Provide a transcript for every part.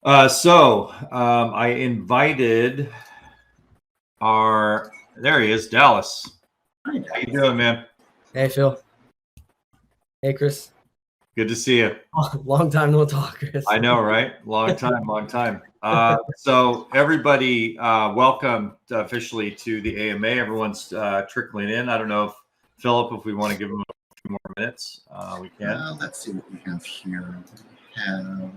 I invited there he is, Dallas. Hi, Dallas. How you doing, man? Hey, Phil. Hey, Chris. Good to see you. Oh, long time no talk, Chris. I know, right? Long time. So everybody, welcome officially to the AMA. Everyone's trickling in. I don't know if Philip, if we want to give him a few more minutes, we can. Let's see what we have here. We have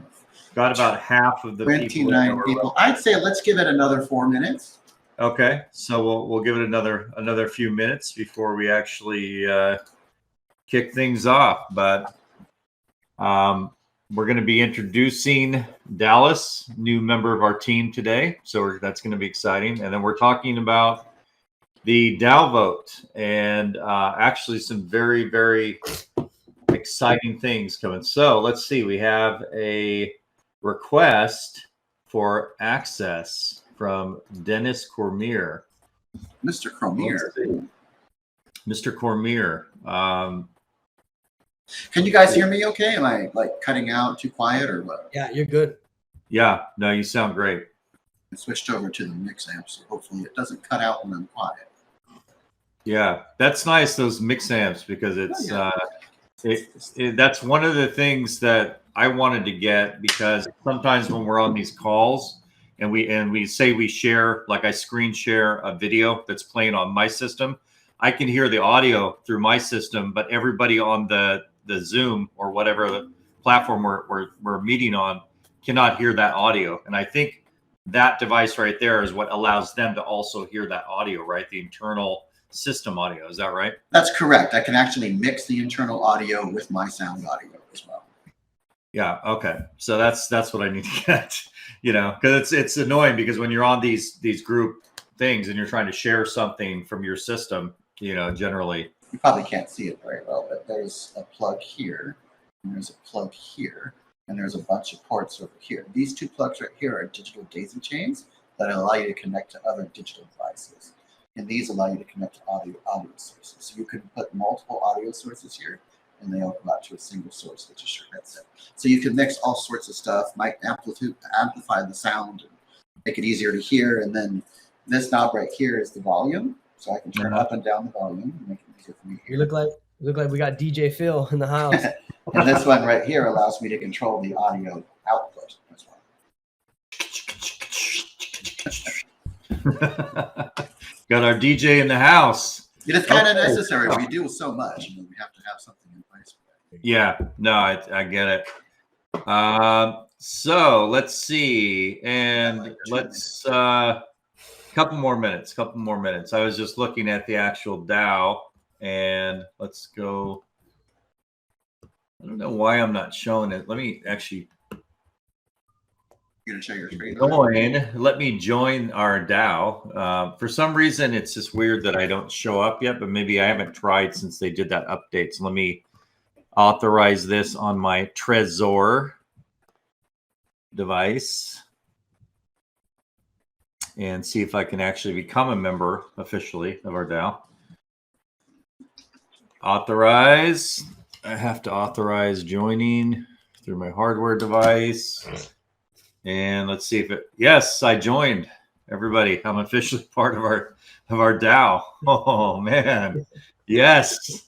got about half of the 29 people. I'd say let's give it another 4 minutes. Okay, so we'll give it another few minutes before we actually kick things off. But we're going to be introducing Dallas, new member of our team today. So that's going to be exciting. And then we're talking about the DAO vote and actually some very, very exciting things coming. So let's see. We have a request for access from Dennis Cormier. Mr. Cormier. Mr. Cormier. Can you guys hear me okay? Am I like cutting out too quiet or what? Yeah, you're good. Yeah, no, you sound great. I switched over to the mix amp, so hopefully it doesn't cut out when I'm quiet. Yeah, that's nice, those mix amps, because it's that's one of the things that I wanted to get, because sometimes when we're on these calls and we say we share, like I screen share a video that's playing on my system, I can hear the audio through my system, but everybody on the Zoom or whatever the platform we're meeting on cannot hear that audio. And I think that device right there is what allows them to also hear that audio, right? The internal system audio. Is that right? That's correct. I can actually mix the internal audio with my sound audio as well. Yeah. Okay. So that's what I need to get, because it's annoying, because when you're on these group things and you're trying to share something from your system, generally. You probably can't see it very well, but there's a plug here, and there's a plug here, and there's a bunch of ports over here. These two plugs right here are digital daisy chains that allow you to connect to other digital devices. And these allow you to connect to audio sources. So you can put multiple audio sources here, and they all go out to a single source, which is your headset. So you can mix all sorts of stuff, might amplify the sound, and make it easier to hear. And then this knob right here is the volume. So I can turn up and down the volume and make it easier for me to hear. You look like we got DJ Phil in the house. And this one right here allows me to control the audio output as well. Got our DJ in the house. It is kind of necessary. We do so much, we have to have something in place for that. Yeah, no, I get it. So let's see, and let's couple more minutes. I was just looking at the actual DAO, and let's go. I don't know why I'm not showing it. Let me actually. You're gonna show your screen. Let me join our DAO. For some reason, it's just weird that I don't show up yet, but maybe I haven't tried since they did that update. So let me authorize this on my Trezor device and see if I can actually become a member officially of our DAO. Authorize. I have to authorize joining through my hardware device. And let's see if yes, I joined. Everybody, I'm officially part of our DAO. Oh man. Yes.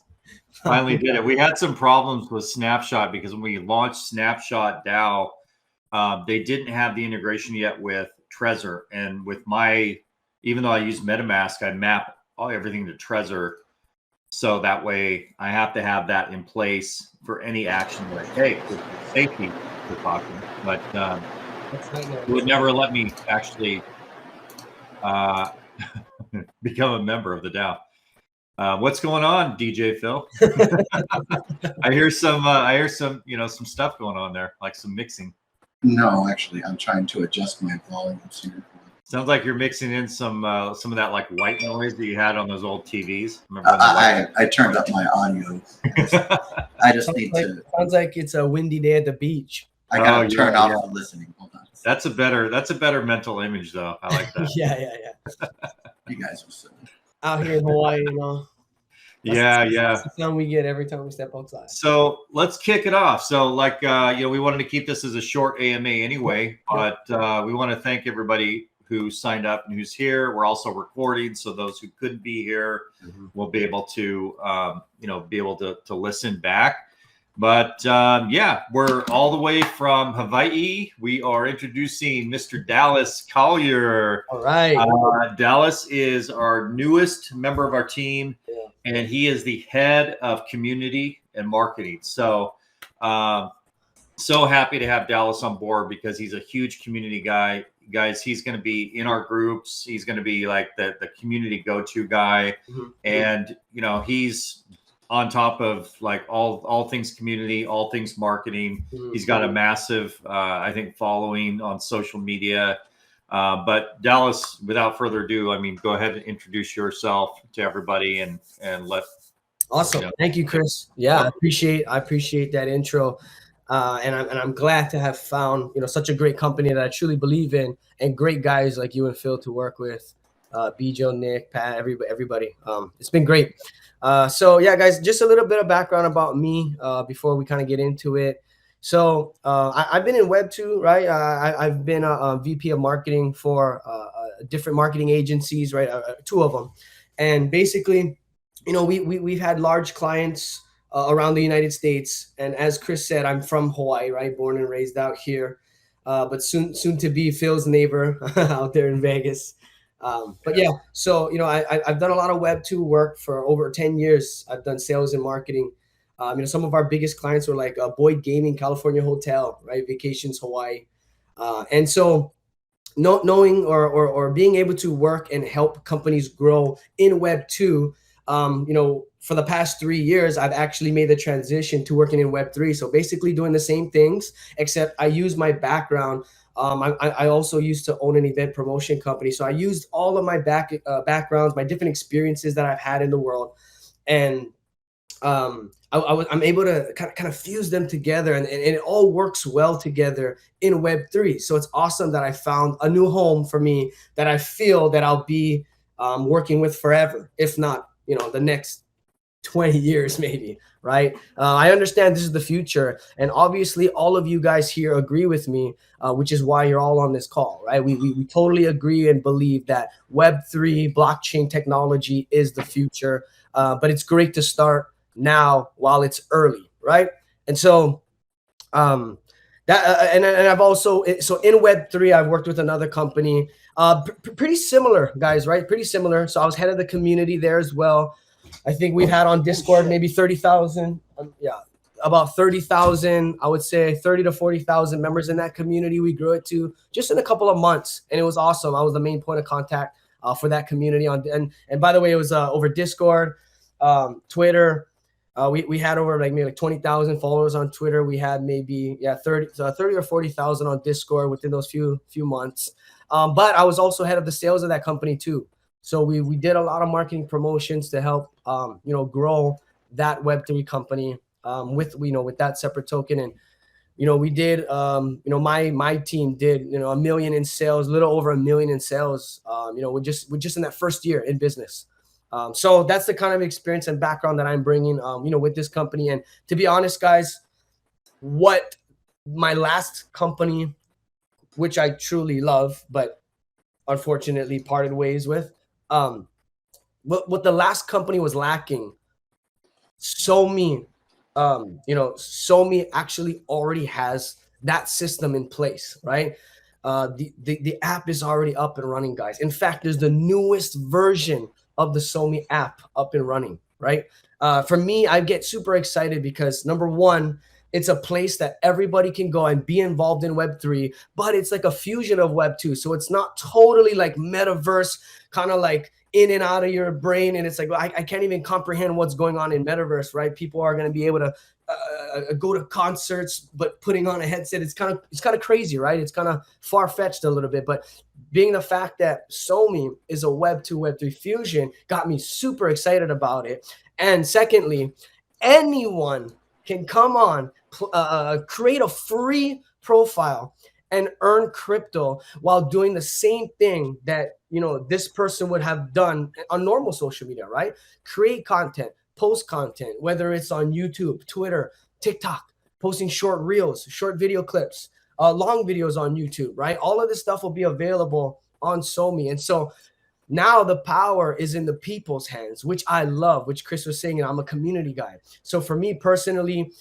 Finally did it. We had some problems with Snapshot, because when we launched Snapshot DAO, they didn't have the integration yet with Trezor. And with even though I use MetaMask, I map everything to Trezor. So that way I have to have that in place for any action that I take with safety precaution. But it would never let me actually become a member of the DAO. What's going on, DJ Phil? I hear some some stuff going on there, like some mixing. No, actually, I'm trying to adjust my volumes here. Sounds like you're mixing in some of that like white noise that you had on those old TVs. I turned up my audio. I just need to. Sounds like it's a windy day at the beach. I gotta turn off the listening. Hold on. That's a better mental image, though. I like that. Yeah. You guys are silly. Out here in Hawaii, Yeah, That's yeah. the sound we get every time we step outside. So let's kick it off. So, like, we wanted to keep this as a short AMA anyway, but we want to thank everybody who signed up and who's here. We're also recording, so those who couldn't be here will be able to, to listen back. But we're all the way from Hawaii. We are introducing Mr. Dallas Collier. All right. Dallas is our newest member of our team, and he is the head of community and marketing. So, so happy to have Dallas on board because he's a huge community guy. Guys, he's going to be in our groups. He's going to be like the community go-to guy. And, he's on top of like all things community, all things marketing. He's got a massive, I think, following on social media. But Dallas, without further ado, go ahead and introduce yourself to everybody and let. Awesome. Thank you, Chris. Yeah, I appreciate that intro. And I'm glad to have found, such a great company that I truly believe in, and great guys like you and Phil to work with, BJ, Nick, Pat, everybody. It's been great. So yeah, guys, just a little bit of background about me before we kind of get into it. So I've been in Web 2, right? I've been a VP of marketing for different marketing agencies, right? 2 of them. And basically, we've had large clients around the United States. And as Chris said, I'm from Hawaii, right? Born and raised out here, but soon to be Phil's neighbor out there in Vegas. But yeah, so, I've done a lot of Web 2 work for over 10 years. I've done sales and marketing. Some of our biggest clients were like Boyd Gaming, California Hotel, right? Vacations, Hawaii. And so knowing or being able to work and help companies grow in Web 2, for the past 3 years, I've actually made the transition to working in Web 3. So basically doing the same things, except I use my background. I also used to own an event promotion company. So I used all of my backgrounds, my different experiences that I've had in the world. And I'm able to kind of fuse them together, and it all works well together in Web 3. So it's awesome that I found a new home for me that I feel that I'll be working with forever, if not, the next 20 years maybe, right? I understand this is the future, and obviously all of you guys here agree with me, which is why you're all on this call, right? We totally agree and believe that Web3 blockchain technology is the future, but it's great to start now while it's early, right? And so and I've also, so in Web3, I've worked with another company, pretty similar, guys, right? Pretty similar. So I was head of the community there as well. I think we've had on Discord maybe 30,000, about 30,000, I would say 30 to 40,000 members in that community. We grew it to just in a couple of months, and it was awesome. I was the main point of contact for that community and by the way, it was over Discord, Twitter. We had over maybe 20,000 followers on Twitter. We had maybe 30 or 40,000 on Discord within those few months. But I was also head of the sales of that company too. So we did a lot of marketing promotions to help grow that Web3 company with that separate token. And we did my team did $1 million in sales, a little over $1 million in sales. We're just in that first year in business. So that's the kind of experience and background that I'm bringing, with this company. And to be honest, guys, what my last company, which I truly love, but unfortunately parted ways with, what the last company was lacking, SoMee, SoMee actually already has that system in place, right? The app is already up and running, guys. In fact, there's the newest version of the SoMee app up and running, right? For me, I get super excited because number one, it's a place that everybody can go and be involved in Web3, but it's like a fusion of Web 2. So it's not totally like metaverse, kind of like in and out of your brain. And it's like, I can't even comprehend what's going on in metaverse, right? People are going to be able to go to concerts, but putting on a headset, it's kind of crazy, right? It's kind of far-fetched a little bit, but being the fact that SoMee is a Web 2, Web 3 fusion got me super excited about it. And secondly, anyone can come on, create a free profile and earn crypto while doing the same thing that this person would have done on normal social media, right? Create content, post content, whether it's on YouTube, Twitter, TikTok, posting short reels, short video clips, long videos on YouTube, right? All of this stuff will be available on SoMee. And so now the power is in the people's hands, which I love, which Chris was saying, and I'm a community guy. So for me personally,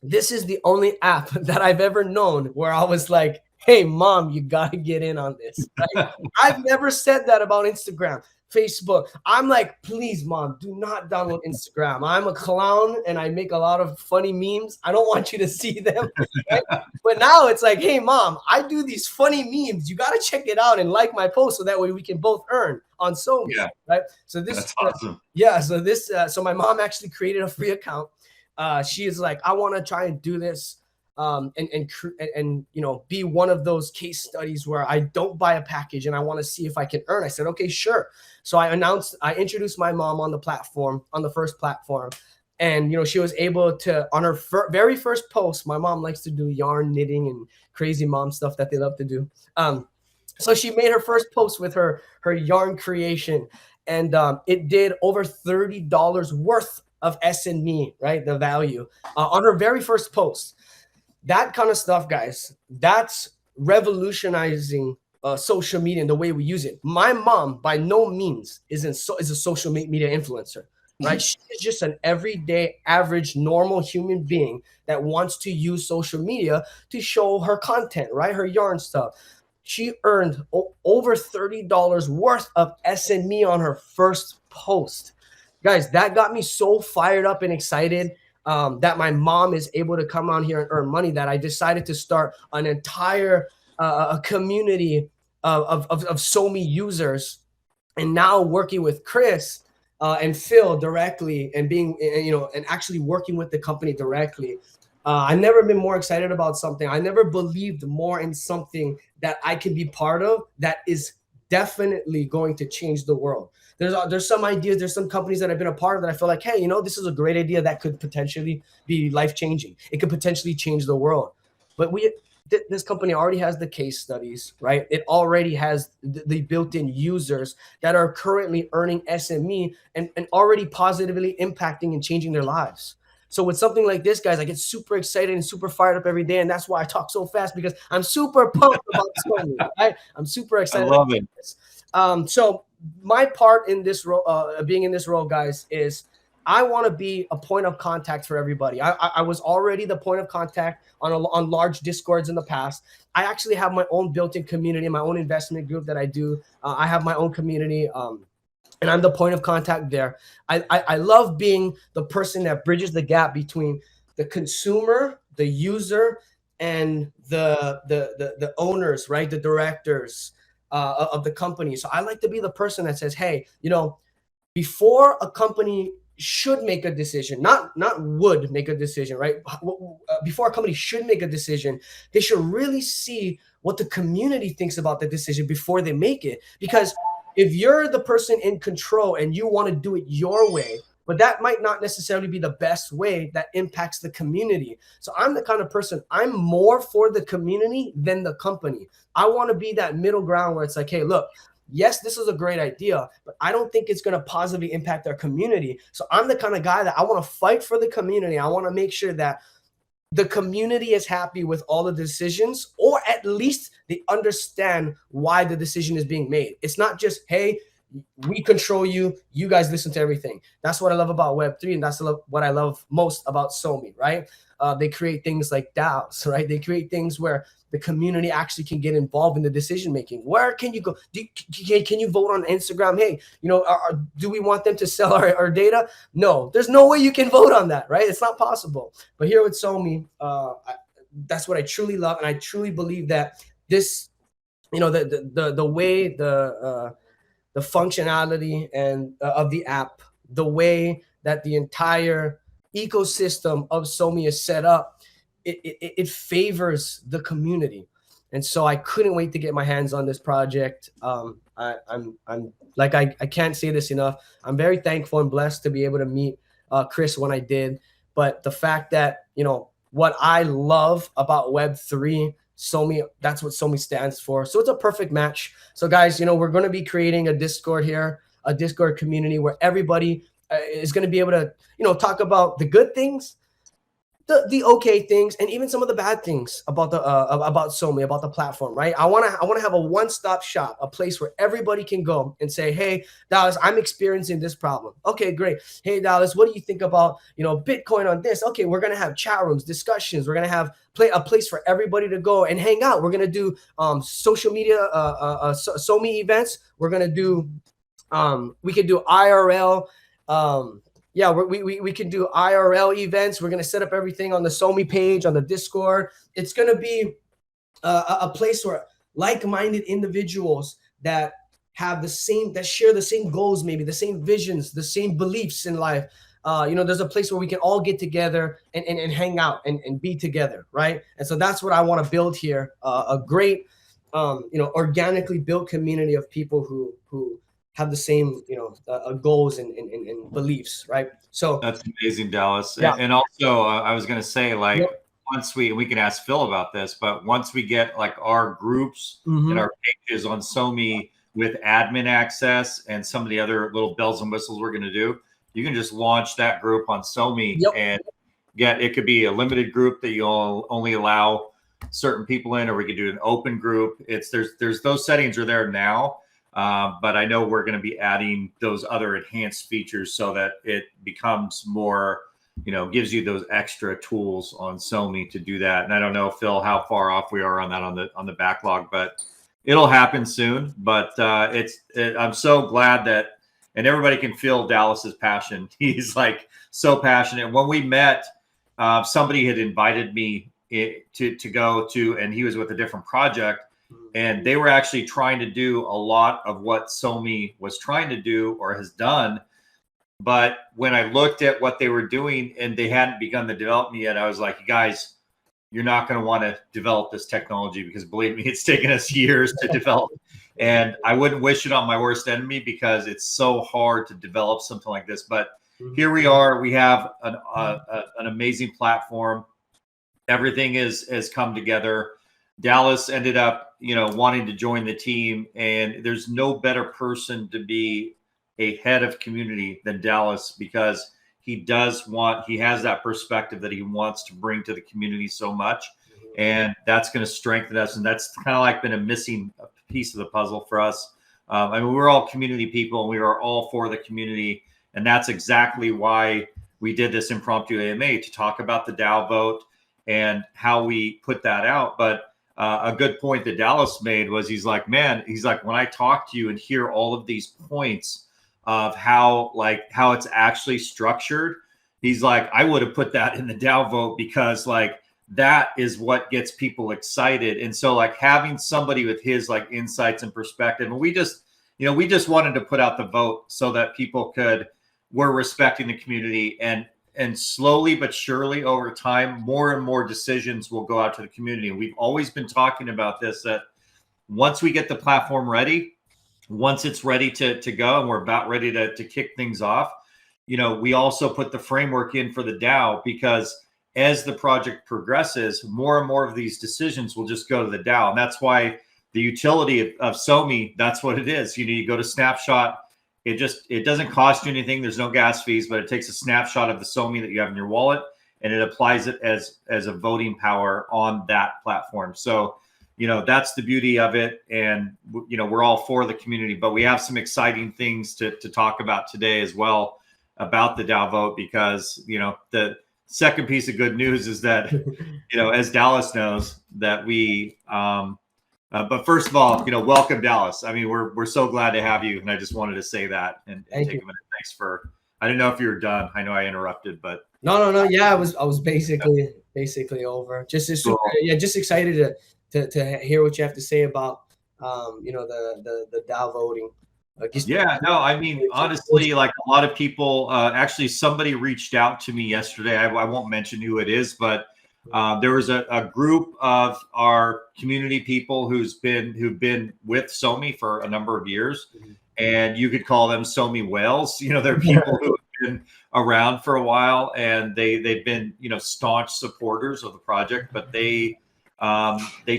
this is the only app that I've ever known where I was like, hey, mom, you got to get in on this. Right? I've never said that about Instagram, Facebook. I'm like, please, mom, do not download Instagram. I'm a clown and I make a lot of funny memes. I don't want you to see them. Right? But now it's like, hey, mom, I do these funny memes. You got to check it out and like my post so that way we can both earn on SoMee. Yeah. Right. So this, that's awesome. So my mom actually created a free account. She is like, I want to try and do this. And you know, be one of those case studies where I don't buy a package and I want to see if I can earn. I said, okay, sure. So I introduced my mom on the platform, on the first platform. And, you know, she was able to, on her very first post, my mom likes to do yarn knitting and crazy mom stuff that they love to do. So she made her first post with her yarn creation, and it did over $30 worth of SME, right? The value on her very first post. That kind of stuff, guys, that's revolutionizing social media and the way we use it. My mom, by no means, is a social media influencer, right? She is just an everyday, average, normal human being that wants to use social media to show her content, right? Her yarn stuff. She earned over $30 worth of SME on her first post. Guys, that got me so fired up and excited. That my mom is able to come on here and earn money, that I decided to start an entire community of SoMee users, and now working with Chris and Phil directly, and being, you know, and actually working with the company directly. I've never been more excited about something. I never believed more in something that I can be part of that is definitely going to change the world. There's some ideas, there's some companies that I've been a part of that I feel like, hey, you know, this is a great idea that could potentially be life-changing. It could potentially change the world. But this company already has the case studies, right? It already has the built-in users that are currently earning SME and already positively impacting and changing their lives. So with something like this, guys, I get super excited and super fired up every day. And that's why I talk so fast, because I'm super pumped about SoMee, right? I'm super excited. I love it. So my part in this role, being in this role, guys, is I want to be a point of contact for everybody. I was already the point of contact on large Discords in the past. I actually have my own built-in community, my own investment group that I do. I have my own community. And I'm the point of contact there. I love being the person that bridges the gap between the consumer, the user, and the owners, right? The directors of the company. So I like to be the person that says, hey, you know, before a company should make a decision, not would make a decision, right? Before a company should make a decision, they should really see what the community thinks about the decision before they make it. Because if you're the person in control and you want to do it your way, but that might not necessarily be the best way that impacts the community. So I'm the kind of person, I'm more for the community than the company. I want to be that middle ground where it's like, hey, look, yes, this is a great idea, but I don't think it's going to positively impact our community. So I'm the kind of guy that I want to fight for the community. I want to make sure that the community is happy with all the decisions, or at least they understand why the decision is being made. It's not just, hey, we control you, you guys listen to everything. That's what I love about Web3, and that's what I love most about SoMee, right? They create things like DAOs, right? They create things where the community actually can get involved in the decision making. Where can you go? Can you vote on Instagram? Hey, you know, do we want them to sell our data? No, there's no way you can vote on that, right? It's not possible. But here with SoMee, that's what I truly love, and I truly believe that this, you know, the way the functionality and of the app, the way that the entire ecosystem of SoMee is set up, it favors the community. And so I couldn't wait to get my hands on this project. I'm like, I can't say this enough. I'm very thankful and blessed to be able to meet Chris when I did. But the fact that, you know, what I love about Web3, SoMee, that's what SoMee stands for. So it's a perfect match. So guys, you know, we're going to be creating a Discord here, a Discord community where everybody is going to be able to, talk about the good things, the okay things, and even some of the bad things about about SoMee, about the platform, right? I want to have a one-stop shop, a place where everybody can go and say, hey, Dallas, I'm experiencing this problem. Okay, great. Hey, Dallas, what do you think about, Bitcoin on this? Okay, we're going to have chat rooms, discussions. We're going to have a place for everybody to go and hang out. We're going to do social media, SoMee events. We're going to do, we could do IRL, yeah, we can do IRL events. We're going to set up everything on the SoMee page, on the Discord. It's going to be a place where like-minded individuals that have that share the same goals, maybe the same visions, the same beliefs in life. There's a place where we can all get together and hang out and be together, right? And so that's what I want to build here, a great, organically built community of people who have the same, goals and beliefs, right? So That's amazing, Dallas. Yeah. And also, I was going to say, like, Yep. once we can ask Phil about this, but once we get like our groups Mhm. and our pages on SoMee with admin access and some of the other little bells and whistles we're going to do, you can just launch that group on SoMee Yep. and it could be a limited group that you'll only allow certain people in, or we could do an open group. There's those settings are there now. But I know we're going to be adding those other enhanced features so that it becomes more, gives you those extra tools on SoMee to do that. And I don't know, Phil, how far off we are on that on the backlog, but it'll happen soon. But I'm so glad that, and everybody can feel Dallas's passion. He's like so passionate. When we met, somebody had invited me to go to, and he was with a different project. And they were actually trying to do a lot of what SoMee was trying to do or has done. But when I looked at what they were doing and they hadn't begun the development yet, I was like, you guys, you're not going to want to develop this technology, because believe me, it's taken us years to develop. And I wouldn't wish it on my worst enemy, because it's so hard to develop something like this. But here we are. We have an amazing platform. Everything has come together. Dallas ended up, wanting to join the team, and there's no better person to be a head of community than Dallas, because he has that perspective that he wants to bring to the community so much, and that's going to strengthen us. And that's kind of like been a missing piece of the puzzle for us. We're all community people, and we are all for the community, and that's exactly why we did this impromptu AMA, to talk about the DAO vote and how we put that out. But a good point that Dallas made was, he's like, when I talk to you and hear all of these points of how it's actually structured, he's like, I would have put that in the DAO vote, because like that is what gets people excited. And so like having somebody with his like insights and perspective, and we just wanted to put out the vote so that people we're respecting the community, and slowly but surely over time, more and more decisions will go out to the community. And we've always been talking about this, that once we get the platform ready, once it's ready to go, and we're about ready to kick things off, we also put the framework in for the DAO, because as the project progresses, more and more of these decisions will just go to the DAO. And that's why the utility of SoMee, that's what it is. You go to Snapshot. It doesn't cost you anything. There's no gas fees, but it takes a snapshot of the SoMee that you have in your wallet, and it applies it as a voting power on that platform. So, that's the beauty of it. And, we're all for the community, but we have some exciting things to talk about today as well about the DAO vote, because, the second piece of good news is that, as Dallas knows, that we, but first of all, welcome, Dallas. I mean, we're so glad to have you, and I just wanted to say that and take a minute. Thanks for. I didn't know if you were done. I know I interrupted, but no. Yeah, I was basically over. Just just excited to hear what you have to say about the DAO voting. I mean, honestly, like a lot of people, actually, somebody reached out to me yesterday. I won't mention who it is, but. There was a group of our community people who've been with SoMee for a number of years, and you could call them SoMee whales. They're people who have been around for a while, and they've been staunch supporters of the project. But they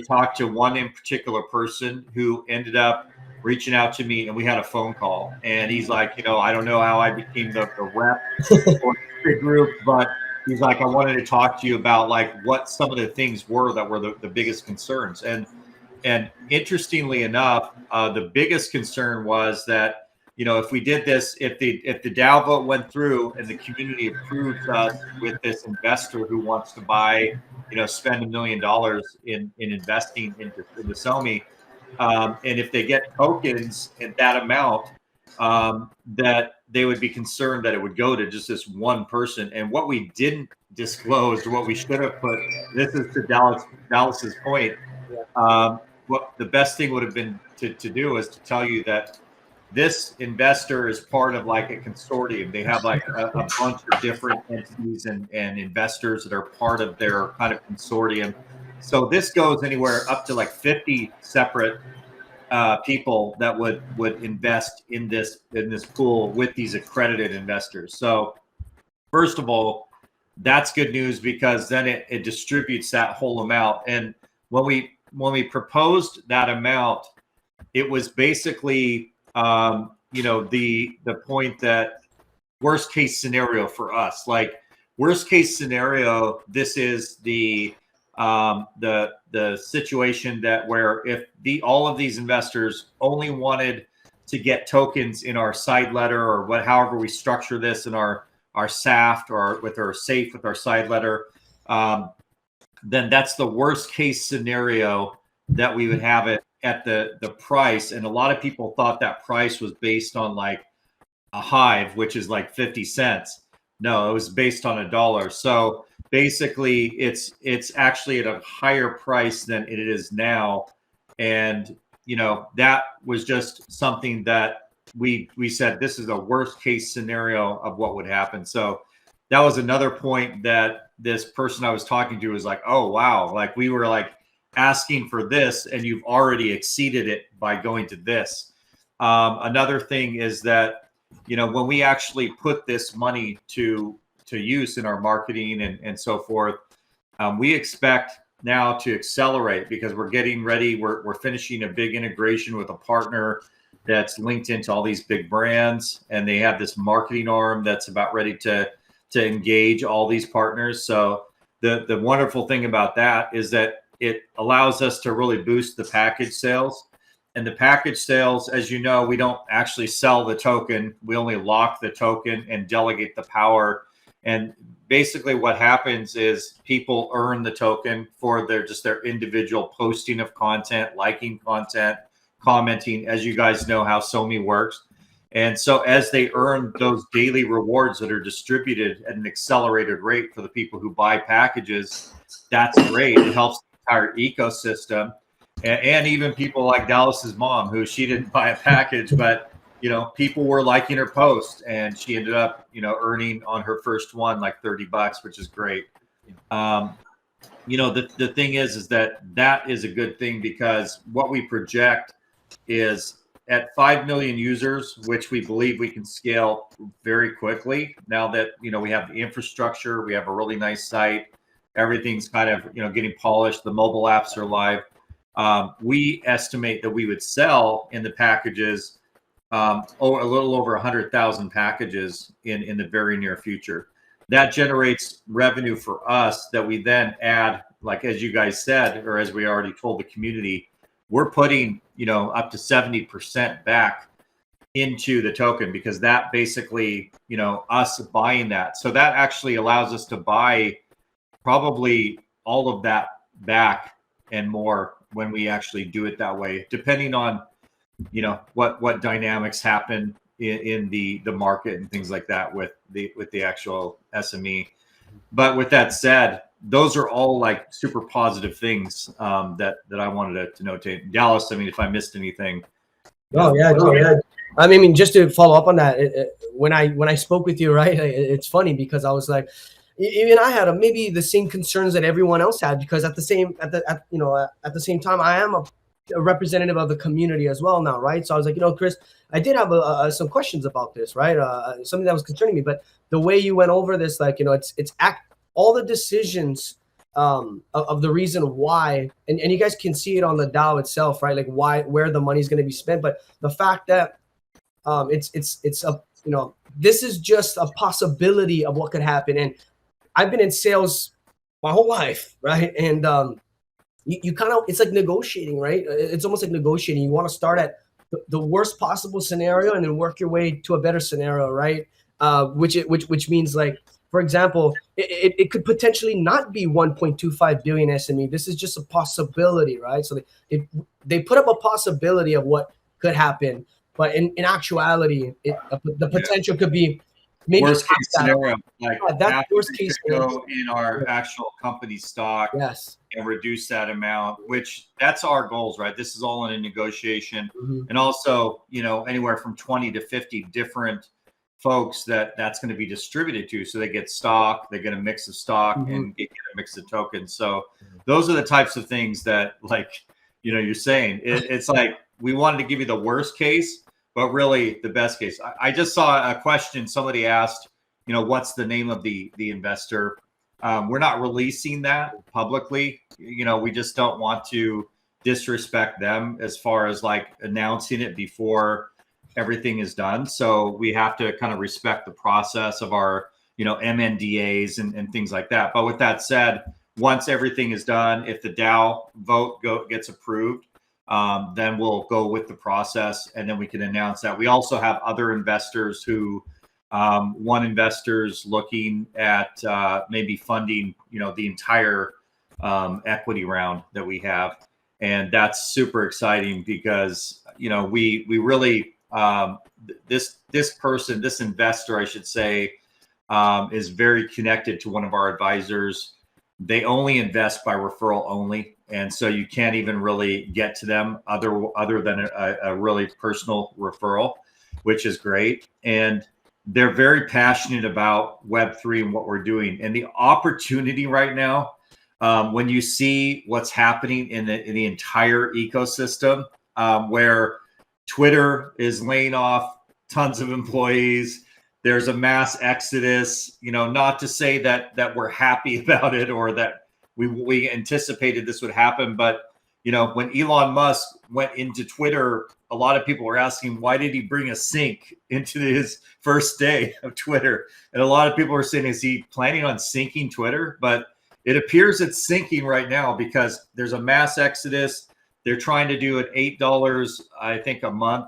talked to one in particular person who ended up reaching out to me, and we had a phone call. And he's like, I don't know how I became the rep for the group, but he's like, I wanted to talk to you about like what some of the things were that were the biggest concerns. And interestingly enough, the biggest concern was that, if we did this, if the Dow vote went through and the community approves us with this investor who wants to buy, spend $1 million in investing into SoMee, and if they get tokens at that amount, that they would be concerned that it would go to just this one person. And what we didn't disclose, or what we should have put, this is to Dallas's point. What the best thing would have been to do is to tell you that this investor is part of like a consortium. They have like a bunch of different entities and investors that are part of their kind of consortium. So this goes anywhere up to like 50 separate people that would invest in this pool with these accredited investors. So first of all, that's good news, because then it distributes that whole amount. And when we proposed that amount, it was basically the point that worst case scenario for us, like worst case scenario, this is the situation that where if all of these investors only wanted to get tokens in our side letter, or however we structure this in our SAFT, or with our safe with our side letter, then that's the worst case scenario that we would have it at the price. And a lot of people thought that price was based on like a Hive, which is like 50 cents. No, it was based on $1. So basically it's actually at a higher price than it is now. And that was just something that we said, this is a worst case scenario of what would happen. So that was another point that this person I was talking to was like, oh wow, like we were like asking for this and you've already exceeded it by going to this. Another thing is that, when we actually put this money to use in our marketing and so forth, we expect now to accelerate, because we're getting ready. We're finishing a big integration with a partner that's linked into all these big brands, and they have this marketing arm that's about ready to engage all these partners. So the wonderful thing about that is that it allows us to really boost the package sales. And the package sales, as you know, we don't actually sell the token. We only lock the token and delegate the power. And basically what happens is people earn the token for their individual posting of content, liking content, commenting, as you guys know how SoMee works. And so as they earn those daily rewards that are distributed at an accelerated rate for the people who buy packages, that's great. It helps the entire ecosystem. And even people like Dallas's mom, who she didn't buy a package, but people were liking her post, and she ended up earning on her first one like $30, which is great. The thing is that is a good thing, because what we project is at 5 million users, which we believe we can scale very quickly now that we have the infrastructure, we have a really nice site, everything's kind of getting polished, the mobile apps are live. We estimate that we would sell in the packages a little over 100,000 packages in the very near future. That generates revenue for us that we then add, like as you guys said, or as we already told the community, we're putting up to 70% back into the token, because that basically us buying that. So that actually allows us to buy probably all of that back and more when we actually do it that way, depending on what dynamics happen in the market and things like that with the actual SME. But with that said, those are all like super positive things that I wanted to notate. Dallas, I mean, if I missed anything. Oh yeah. I mean, just to follow up on that, when I spoke with you, right? It's funny because I was like, even I had maybe the same concerns that everyone else had, because at the same time, I am a representative of the community as well now, right? So I was like, Chris, I did have some questions about this, right? Something that was concerning me, but the way you went over this, like, all the decisions of the reason why, and you guys can see it on the DAO itself, right? Like where the money's going to be spent. But the fact that it's a, this is just a possibility of what could happen. And I've been in sales my whole life, right? And you kind of, it's like negotiating, right? It's almost like negotiating. You want to start at the worst possible scenario and then work your way to a better scenario, right? Which means, like, for example, it could potentially not be 1.25 billion SME. This is just a possibility, right? So they put up a possibility of what could happen, but in actuality, the potential could be maybe worst case scenario, like that's worst case go in our actual company stock. Yes. And reduce that amount, which that's our goals, right? This is all in a negotiation. And also, anywhere from 20 to 50 different folks that's going to be distributed to. So they get stock, they get a mix of stock, and get a mix of tokens. So those are the types of things that, like, you're saying. It's like we wanted to give you the worst case, but really the best case. I just saw a question somebody asked, what's the name of the investor? We're not releasing that publicly. We just don't want to disrespect them as far as like announcing it before everything is done. So we have to kind of respect the process of our, MNDAs and things like that. But with that said, once everything is done, if the DAO vote gets approved, then we'll go with the process and then we can announce that. We also have other investors who, one investor's looking at maybe funding, the entire equity round that we have. And that's super exciting because, we really, this person, this investor, I should say, is very connected to one of our advisors. They only invest by referral only. And so you can't even really get to them other than a really personal referral, which is great. And they're very passionate about Web3 and what we're doing. And the opportunity right now, when you see what's happening in the entire ecosystem, where Twitter is laying off tons of employees, there's a mass exodus, not to say that we're happy about it or that we anticipated this would happen. But, when Elon Musk went into Twitter, a lot of people were asking, why did he bring a sync into his first day of Twitter? And a lot of people were saying, is he planning on syncing Twitter? But it appears it's syncing right now because there's a mass exodus. They're trying to do an $8, I think, a month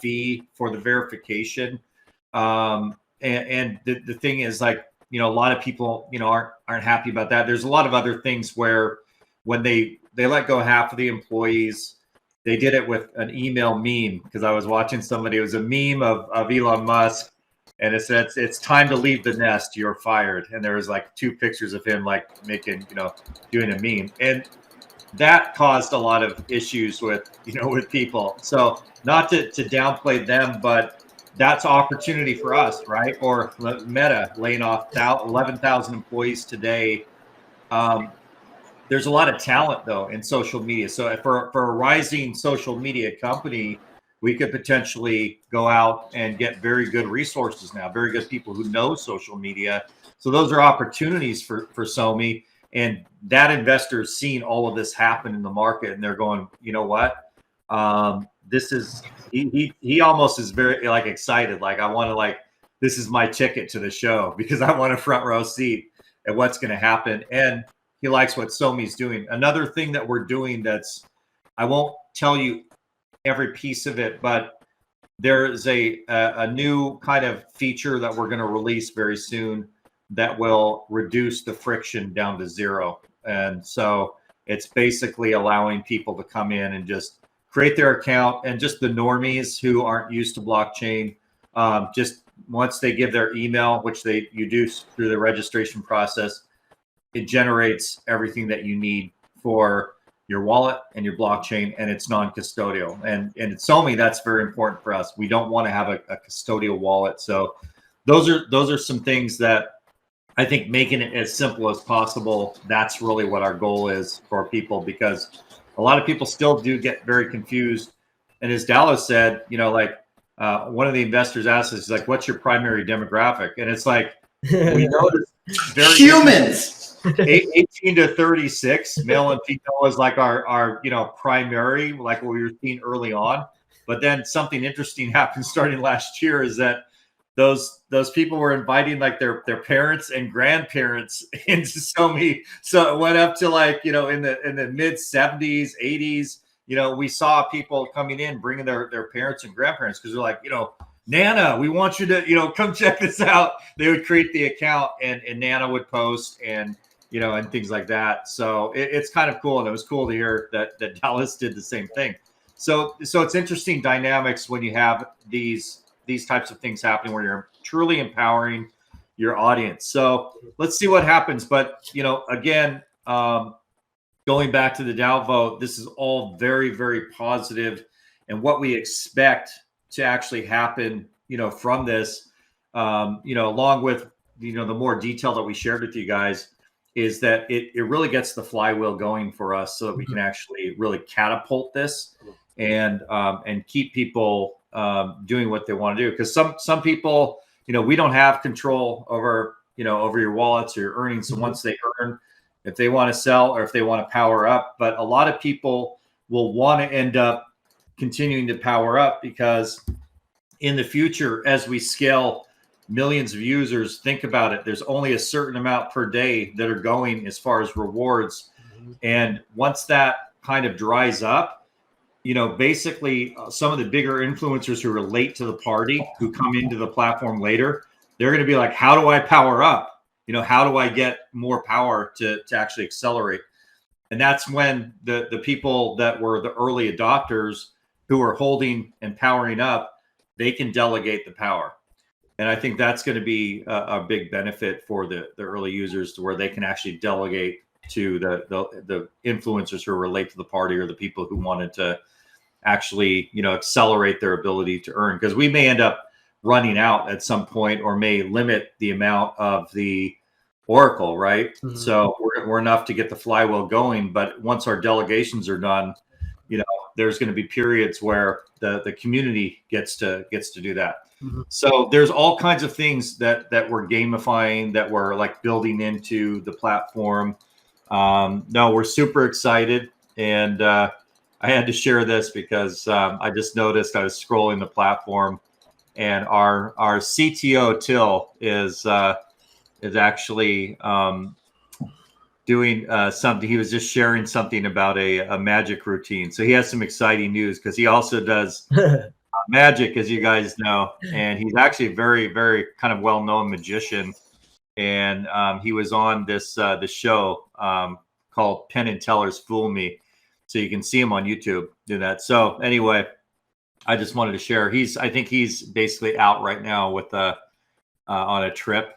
fee for the verification. And the thing is, like, a lot of people, aren't happy about that. There's a lot of other things where when they let go half of the employees, they did it with an email meme, because I was watching somebody, it was a meme of Elon Musk, and it said, it's time to leave the nest, you're fired. And there was like 2 pictures of him like making, doing a meme. And that caused a lot of issues with, with people. So not to downplay them, but that's opportunity for us, right? Or Meta laying off 11,000 employees today. There's a lot of talent though in social media. So for a rising social media company, we could potentially go out and get very good resources now, very good people who know social media. So those are opportunities for SoMee. And that investor's seen all of this happen in the market, and they're going, you know what? This is, he almost is very like excited. Like, I want to, this is my ticket to the show because I want a front row seat at what's going to happen. And he likes what SoMee's doing. Another thing that we're doing I won't tell you every piece of it, but there is a new kind of feature that we're going to release very soon that will reduce the friction down to 0. And so it's basically allowing people to come in and just create their account, and just the normies who aren't used to blockchain, just once they give their email, which you do through the registration process, it generates everything that you need for your wallet and your blockchain, and it's non-custodial. And at SoMee, that's very important for us. We don't want to have a custodial wallet. So those are some things that I think, making it as simple as possible, that's really what our goal is for people, because a lot of people still do get very confused. And as Dallas said, one of the investors asked us, like, what's your primary demographic? And it's like, we know very humans. 18 to 36, male and female is like our primary, like what we were seeing early on. But then something interesting happened starting last year is that those people were inviting like their parents and grandparents into SoMee. So it went up to like, in the mid 70s, 80s. We saw people coming in bringing their parents and grandparents because they're like, Nana, we want you to, come check this out. They would create the account and Nana would post and things like that. So it's kind of cool. And it was cool to hear that Dallas did the same thing. So it's interesting dynamics when you have these types of things happening where you're truly empowering your audience. So let's see what happens. But, again, going back to the Dow vote, this is all very, very positive, and what we expect to actually happen, from this, along with, the more detail that we shared with you guys, is that it really gets the flywheel going for us so that we can actually really catapult this and keep people doing what they want to do. Because some people, we don't have control over, over your wallets or your earnings. So once they earn, if they want to sell or if they want to power up, but a lot of people will want to end up continuing to power up because in the future, as we scale millions of users, think about it, there's only a certain amount per day that are going as far as rewards. And once that kind of dries up, basically some of the bigger influencers who are late to the party, who come into the platform later, they're going to be like, how do I power up? How do I get more power to actually accelerate? And that's when the people that were the early adopters who are holding and powering up, they can delegate the power. And I think that's going to be a big benefit for the early users, to where they can actually delegate to the influencers who relate to the party, or the people who wanted to actually, accelerate their ability to earn. Because we may end up running out at some point, or may limit the amount of the Oracle, right? So we're enough to get the flywheel going. But once our delegations are done, there's going to be periods where the community gets to do that. So there's all kinds of things that we're gamifying, that we're like building into the platform. No, we're super excited. And I had to share this because I just noticed, I was scrolling the platform, and our CTO Till is actually doing something. He was just sharing something about a magic routine. So he has some exciting news, because he also does magic, as you guys know, and he's actually a very, very kind of well-known magician. And he was on this show called Penn and Teller's Fool Me. So you can see him on YouTube do that. So anyway, I just wanted to share. I think he's basically out right now with on a trip,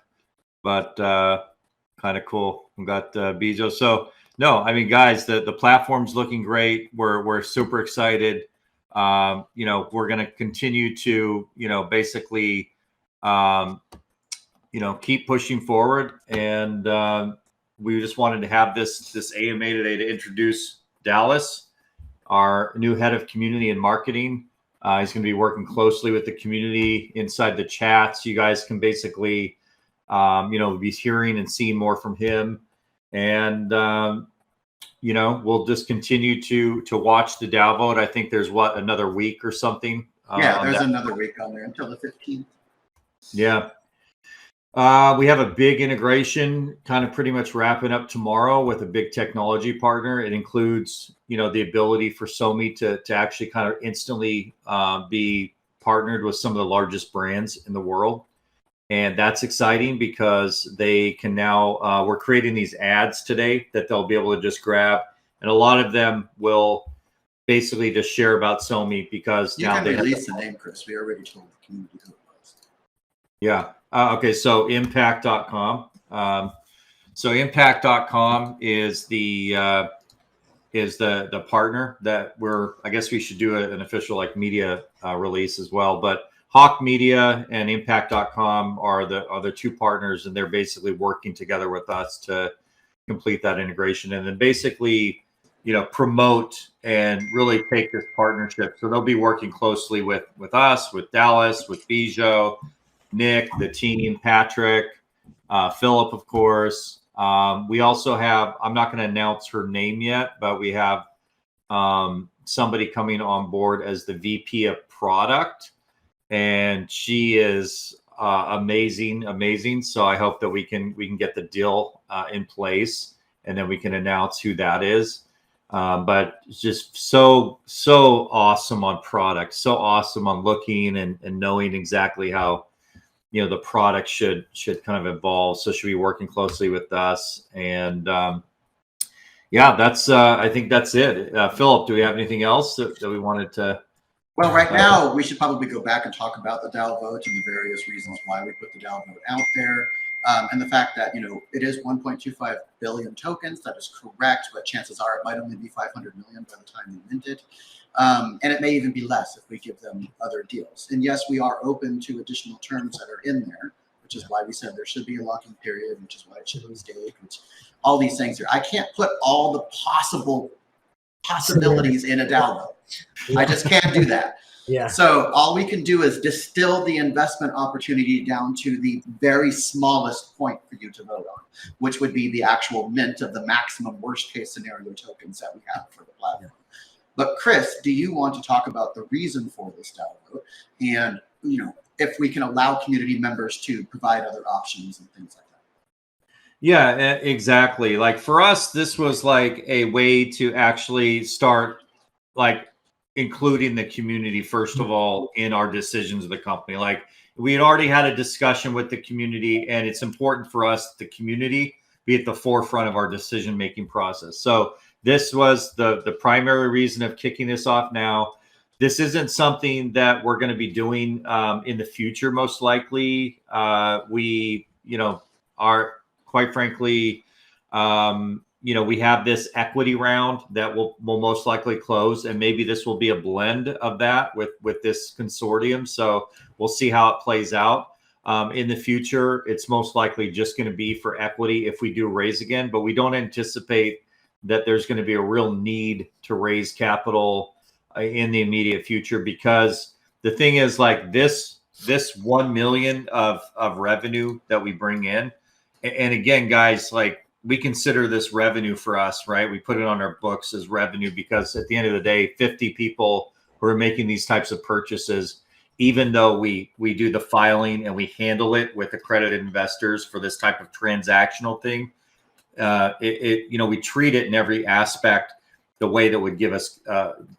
but kind of cool. We got Bijo. So no, I mean, guys, the platform's looking great. We're super excited. We're going to continue to, basically, keep pushing forward. And we just wanted to have this AMA today to introduce Dallas, our new head of community and marketing. He's going to be working closely with the community inside the chats. You guys can basically, be hearing and seeing more from him. And, we'll just continue to watch the Dow vote. I think there's another week or something. Yeah, there's another week on there until the 15th. Yeah. We have a big integration kind of pretty much wrapping up tomorrow with a big technology partner. It includes, the ability for SoMee to actually kind of instantly be partnered with some of the largest brands in the world. And that's exciting because they can now, we're creating these ads today that they'll be able to just grab. And a lot of them will basically just share about SoMee, because you now can they release the name, Chris. We already told the community who it was. Yeah. Okay. So impact.com. So impact.com is the partner that I guess we should do an official like media release as well. But Hawk Media and impact.com are the two partners, and they're basically working together with us to complete that integration, and then basically, promote and really take this partnership. So they'll be working closely with us, with Dallas, with Bijo, Nick, the team, Patrick, Philip, of course, We also have, I'm not going to announce her name yet, but we have somebody coming on board as the VP of product, and she is amazing. So I hope that we can get the deal in place, and then we can announce who that is. But just so awesome on product, so awesome on looking and knowing exactly how, you know, the product should kind of evolve. So she'll be working closely with us. And yeah, that's I think that's it. Philip, do we have anything else that we wanted to? Well, right now we should probably go back and talk about the DAO vote and the various reasons why we put the DAO vote out there. And the fact that, you know, it is 1.25 billion tokens. That is correct, but chances are it might only be 500 million by the time we mint it. And it may even be less if we give them other deals. And yes, we are open to additional terms that are in there, which is why we said there should be a locking period, which is why it should be staged, which all these things here. I can't put all the possibilities in a DAO vote. I just can't do that. Yeah. So all we can do is distill the investment opportunity down to the very smallest point for you to vote on, which would be the actual mint of the maximum worst case scenario tokens that we have for the platform. But Chris, do you want to talk about the reason for this DAO vote, and, you know, if we can allow community members to provide other options and things like that? Yeah, exactly. Like for us, this was like a way to actually start like including the community, first of all, in our decisions of the company. Like we had already had a discussion with the community, and it's important for us, the community, be at the forefront of our decision-making process. So this was the primary reason of kicking this off now. This isn't something that we're going to be doing in the future, most likely. We, you know, are quite frankly, you know, we have this equity round that will most likely close, and maybe this will be a blend of that with this consortium. So we'll see how it plays out. In the future, it's most likely just going to be for equity if we do raise again, but we don't anticipate that there's going to be a real need to raise capital in the immediate future, because the thing is, like this 1 million of revenue that we bring in, and again, guys, like we consider this revenue for us, right? We put it on our books as revenue because at the end of the day, 50 people who are making these types of purchases, even though we do the filing and we handle it with accredited investors for this type of transactional thing, you know, we treat it in every aspect the way that would give us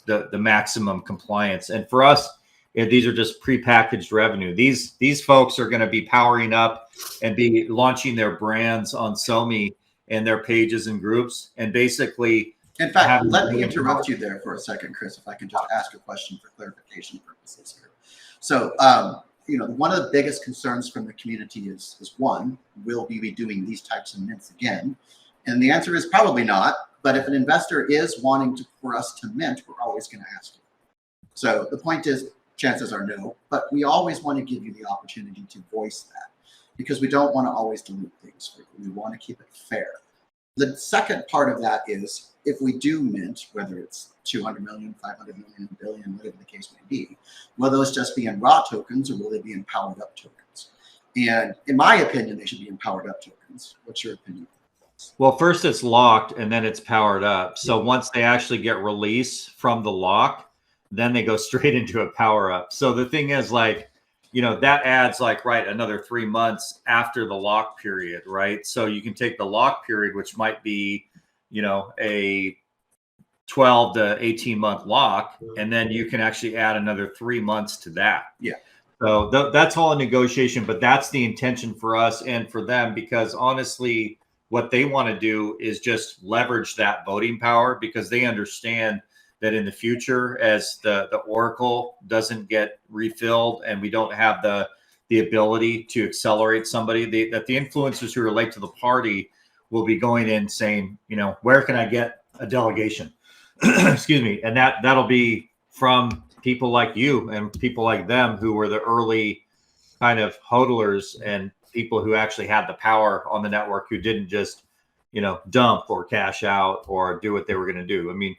the maximum compliance. And for us, these are just prepackaged revenue. These folks are going to be powering up and be launching their brands on SoMee and their pages and groups. And basically, in fact, let me interrupt you there for a second, Chris, if I can just ask a question for clarification purposes here. So, you know, one of the biggest concerns from the community is one, will we be doing these types of mints again? And the answer is probably not. But if an investor is wanting for us to mint, we're always going to ask you. So the point is, chances are no, but we always want to give you the opportunity to voice that, because we don't want to always dilute things. We want to keep it fair. The second part of that is, if we do mint, whether it's 200 million, 500 million, billion, whatever the case may be, will those just be in raw tokens, or will they be in powered up tokens? And in my opinion, they should be in powered up tokens. What's your opinion? Well, first it's locked and then it's powered up. So once they actually get release from the lock, then they go straight into a power up. So the thing is, like, you know, that adds like, right, another 3 months after the lock period, right? So you can take the lock period, which might be, you know, a 12 to 18 month lock, and then you can actually add another 3 months to that. Yeah. So that's all a negotiation, but that's the intention for us and for them, because honestly, what they want to do is just leverage that voting power, because they understand that in the future, as the Oracle doesn't get refilled and we don't have the ability to accelerate somebody, that the influencers who relate to the party will be going in saying, you know, where can I get a delegation? Excuse me. And that'll be from people like you and people like them, who were the early kind of hodlers and people who actually had the power on the network, who didn't just, you know, dump or cash out or do what they were going to do. I mean,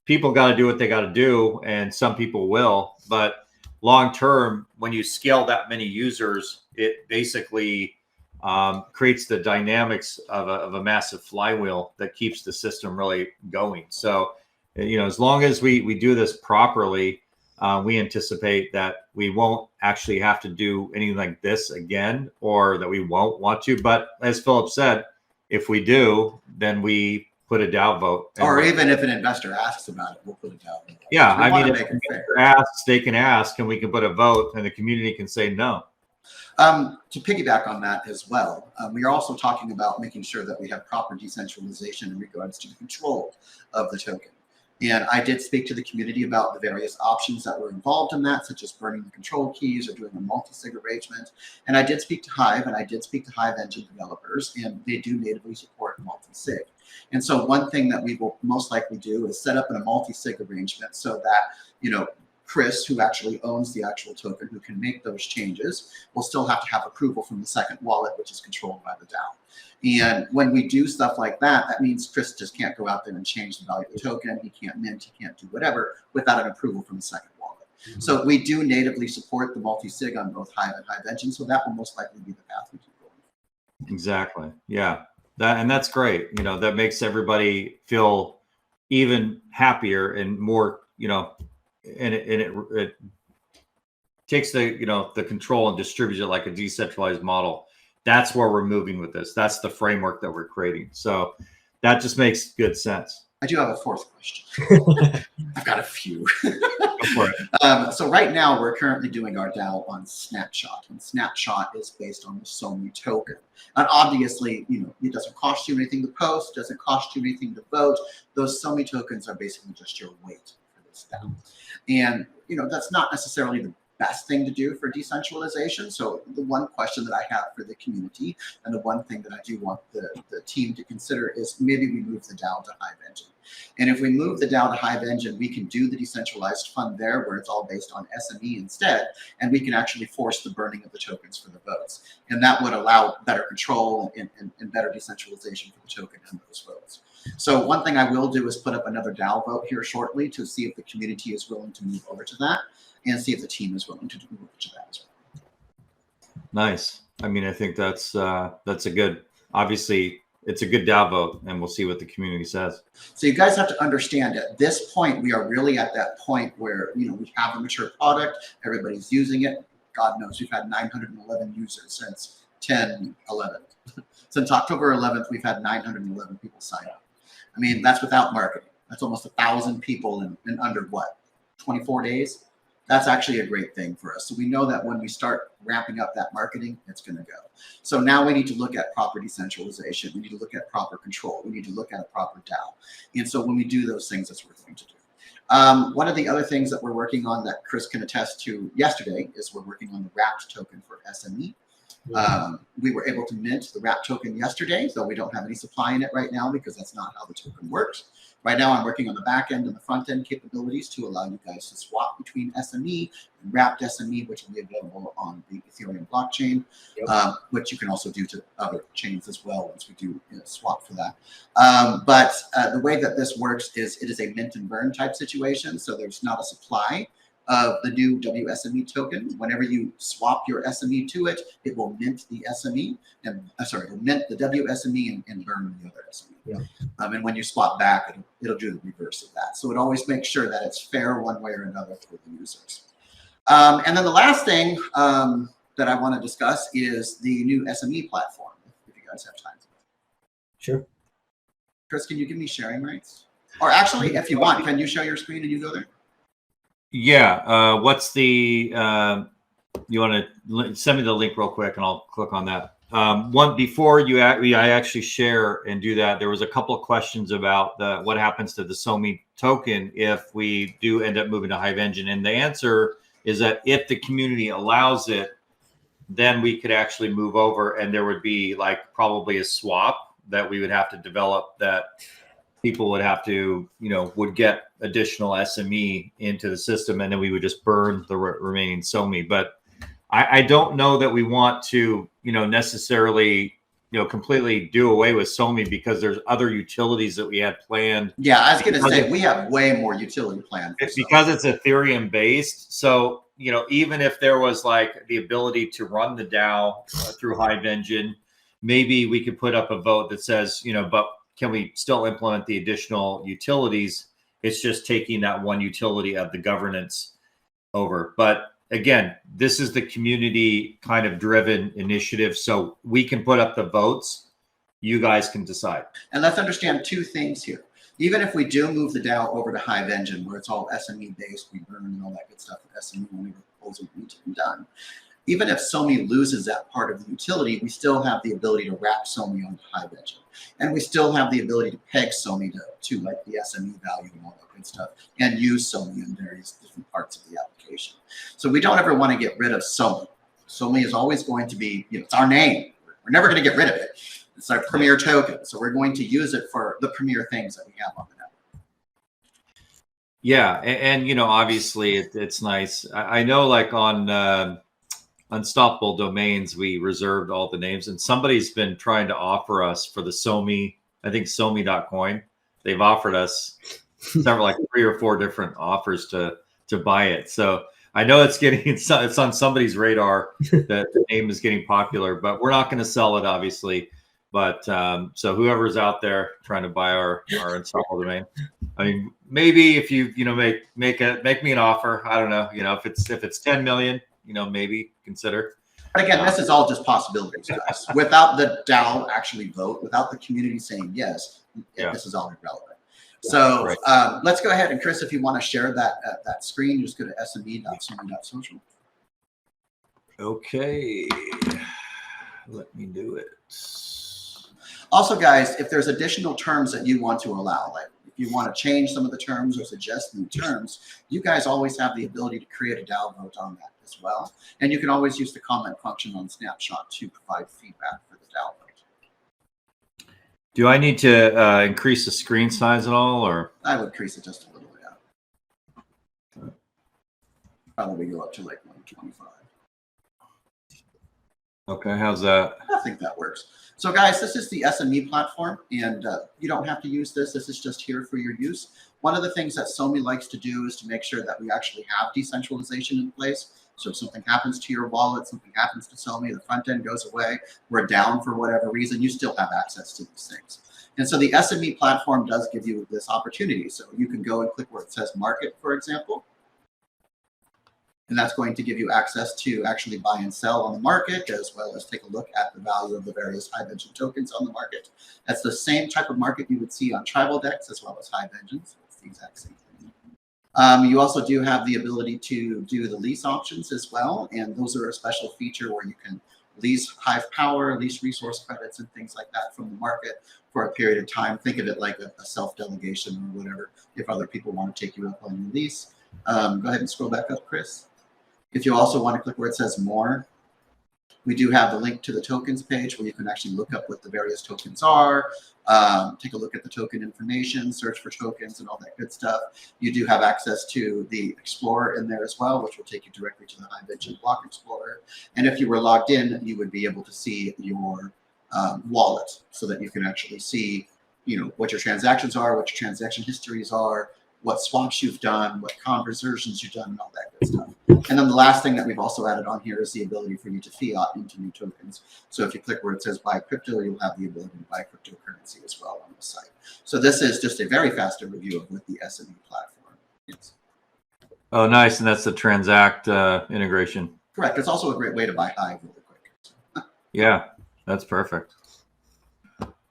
people got to do what they got to do, and some people will, but long term, when you scale that many users, it basically creates the dynamics of a massive flywheel that keeps the system really going. So, as long as we do this properly, we anticipate that we won't actually have to do anything like this again, or that we won't want to. But as Philip said, if we do, then we put a DAO vote. Or even if an investor asks about it, we'll put a DAO vote. Yeah, We I wanna mean, make if it an fair. investor asks, they can ask, and we can put a vote, and the community can say no. To piggyback on that as well, we are also talking about making sure that we have proper decentralization in regards to the control of the token. And I did speak to the community about the various options that were involved in that, such as burning the control keys or doing a multi-sig arrangement. And I did speak to Hive, and I did speak to Hive Engine developers, and they do natively support multi-sig. And so one thing that we will most likely do is set up in a multi-sig arrangement so that, Chris, who actually owns the actual token, who can make those changes, will still have to have approval from the second wallet, which is controlled by the DAO. And when we do stuff like that, that means Chris just can't go out there and change the value of the token. He can't mint, he can't do whatever without an approval from the second wallet. Mm-hmm. So we do natively support the multi-sig on both Hive and Hive Engine, so that will most likely be the path we keep going. Exactly. Yeah. That's great. That makes everybody feel even happier and more, and it takes the control and distributes it like a decentralized model. That's where we're moving with this. That's the framework that we're creating. So that just makes good sense. I do have a fourth question. I've got a few. So right now we're currently doing our DAO on Snapshot, and Snapshot is based on the SoMee token. And obviously, it doesn't cost you anything to post, doesn't cost you anything to vote. Those SoMee tokens are basically just your weight for this DAO. And that's not necessarily the best thing to do for decentralization. So the one question that I have for the community, and the one thing that I do want the team to consider, is maybe we move the DAO to Hive Engine. And if we move the DAO to Hive Engine, we can do the decentralized fund there where it's all based on SME instead, and we can actually force the burning of the tokens for the votes. And that would allow better control and better decentralization for the token and those votes. So one thing I will do is put up another DAO vote here shortly to see if the community is willing to move over to that, and see if the team is willing to move over to that as well. Nice. I mean, I think that's a good, obviously it's a good DAO vote, and we'll see what the community says. So you guys have to understand, at this point, we are really at that point where, we have a mature product, everybody's using it. God knows we've had 911 users since 10/11. Since October 11th, we've had 911 people sign up. I mean, that's without marketing. That's almost 1,000 people in under what, 24 days? That's actually a great thing for us. So we know that when we start ramping up that marketing, it's going to go. So now we need to look at proper decentralization. We need to look at proper control. We need to look at a proper DAO. And so when we do those things, that's what we're going to do. One of the other things that we're working on that Chris can attest to yesterday is we're working on the wrapped token for SME. We were able to mint the wrap token yesterday, though we don't have any supply in it right now because that's not how the token works. Right now, I'm working on the back end and the front end capabilities to allow you guys to swap between SME and wrapped SME, which will be available on the Ethereum blockchain, which you can also do to other chains as well once we do swap for that. But the way that this works is it is a mint and burn type situation. So there's not a supply of the new WSME token. Whenever you swap your SME to it, it will mint the SME and it will mint the WSME and burn the other SME. Yeah. And when you swap back, it'll do the reverse of that. So it always makes sure that it's fair one way or another for the users. And then the last thing that I want to discuss is the new SME platform, if you guys have time. Sure. Chris, can you give me sharing rights? Or actually, if you want, can you share your screen and you go there? Yeah. What's the, you want to send me the link real quick and I'll click on that. One before I actually share and do that, there was a couple of questions about what happens to the SoMee token if we do end up moving to Hive Engine. And the answer is that if the community allows it, then we could actually move over and there would be like probably a swap that we would have to develop that people would have to, would get additional SME into the system, and then we would just burn the remaining SoMee. But I don't know that we want to, necessarily, completely do away with SoMee because there's other utilities that we had planned. Yeah, I was going to say we have way more utility planned. Because it's Ethereum based. So, even if there was like the ability to run the DAO through Hive Engine, maybe we could put up a vote that says, but can we still implement the additional utilities? It's just taking that one utility of the governance over. But again, this is the community kind of driven initiative. So we can put up the votes. You guys can decide. And let's understand two things here. Even if we do move the DAO over to Hive Engine, where it's all SME based, we burn and all that good stuff with SME when we propose it needs to be done. Even if SoMee loses that part of the utility, we still have the ability to wrap SoMee on the Hive Engine. And we still have the ability to peg SoMee to like the SME value and all that good stuff, and use SoMee in various different parts of the application. So we don't ever want to get rid of SoMee. SoMee is always going to be, it's our name. We're never going to get rid of it. It's our premier token. So we're going to use it for the premier things that we have on the network. Yeah. And obviously it's nice. I know like on Unstoppable Domains, we reserved all the names, and somebody's been trying to offer us for the SoMee, I think SoMee.coin. They've offered us several, like 3 or 4 different offers to buy it. So I know it's on somebody's radar that the name is getting popular, but we're not going to sell it, obviously. But so whoever's out there trying to buy our Unstoppable Domain, I mean, maybe if you make me an offer, I don't know, if it's 10 million, maybe consider. But again, this is all just possibilities, guys. Without the DAO actually vote, without the community saying yes, this is all irrelevant. So right. Let's go ahead, and Chris, if you want to share that screen, just go to sme.somee.social. Okay, let me do it. Also, guys, if there's additional terms that you want to allow, like if you want to change some of the terms or suggest new terms, you guys always have the ability to create a DAO vote on that as well. And you can always use the comment function on Snapshot to provide feedback for the DAO vote. Do I need to increase the screen size at all, or? I would increase it just a little bit. Yeah. Probably go up to like 125. Okay, how's that? I think that works. So guys, this is the SME platform, and you don't have to use this. This is just here for your use. One of the things that SoMee likes to do is to make sure that we actually have decentralization in place. So if something happens to your wallet, something happens to SoMee, the front end goes away, we're down for whatever reason, you still have access to these things. And so the SME platform does give you this opportunity. So you can go and click where it says market, for example. And that's going to give you access to actually buy and sell on the market, as well as take a look at the value of the various Hive Engine tokens on the market. That's the same type of market you would see on Tribal Dex, as well as Hive Engines. It's the exact same thing. You also do have the ability to do the lease options as well. And those are a special feature where you can lease Hive Power, lease resource credits, and things like that from the market for a period of time. Think of it like a self-delegation or whatever, if other people want to take you up on your lease. Go ahead and scroll back up, Chris. If you also want to click where it says more, we do have the link to the tokens page where you can actually look up what the various tokens are, take a look at the token information, search for tokens and all that good stuff. You do have access to the Explorer in there as well, which will take you directly to the Hive Engine Block Explorer. And if you were logged in, you would be able to see your wallet so that you can actually see, what your transactions are, what your transaction histories are, what swaps you've done, what conversions you've done, and all that good stuff. And then the last thing that we've also added on here is the ability for you to fiat into new tokens. So if you click where it says buy crypto, you'll have the ability to buy cryptocurrency as well on the site. So this is just a very fast overview of what the SME platform is. Oh, nice. And that's the Transact integration. Correct. It's also a great way to buy Hive really quick. Yeah, that's perfect.